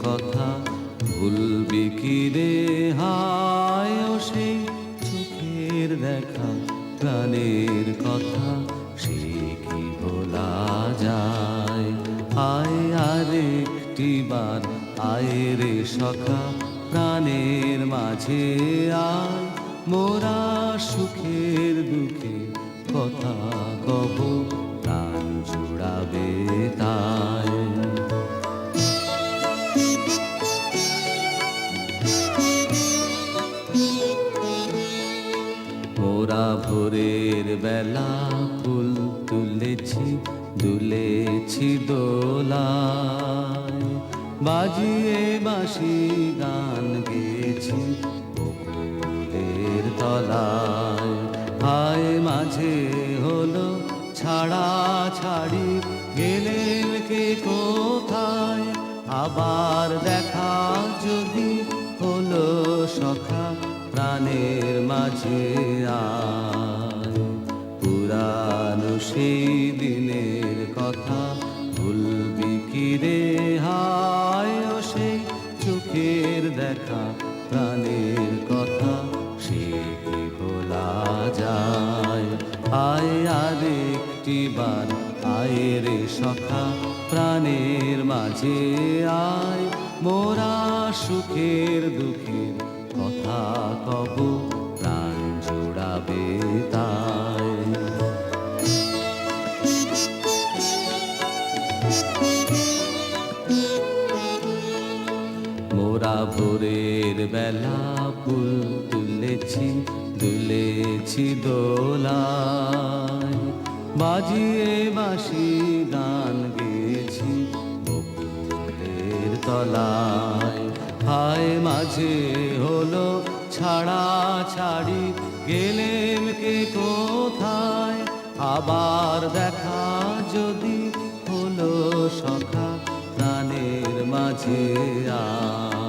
কথা ভুলবি কি রে হায় ও সেই চোখের দেখা প্রাণের কথা সে কি ভোলা যায়। আয় আরেকটি বার আয় রে সখা প্রাণের মাঝে আয়, মোরা সুখের দুঃখে কথা কব প্রাণ জুড়াবে তাই। মোরা ভোরের বেলা ফুল তুলেছি দুলেছি দোলায়, বাজিয়ে বাঁশি গান গেয়েছি বকুলের তলায়। হায় মাঝে হলো ছাড়া ছাড়ি গেলেন কে কোথায়, আবার দেখা যদি হলো সখা প্রাণের মাঝে আয়। পুরানো সেই দিনের কথা ভুলবি কি রে হায় ও সেই চোখের দেখা প্রাণের কথা সে কি ভোলা যায়। আয় আরেকটি বার আয় রে সখা প্রাণের মাঝে আয়, মোরা সুখের দুঃখের কথা কব প্রাণ জোড়াবে তাই। মোরা ভোরের বেলা ফুল তুলেছি দুলেছি দোলায়, বাজিয়ে বাঁশি গান গেয়েছি বকুলের তলায়। হায় মাঝে হলো ছাড়া ছাড়ি গেলেন কে কোথায়, আবার দেখা যদি হলো সখা প্রাণের মাঝে আয়।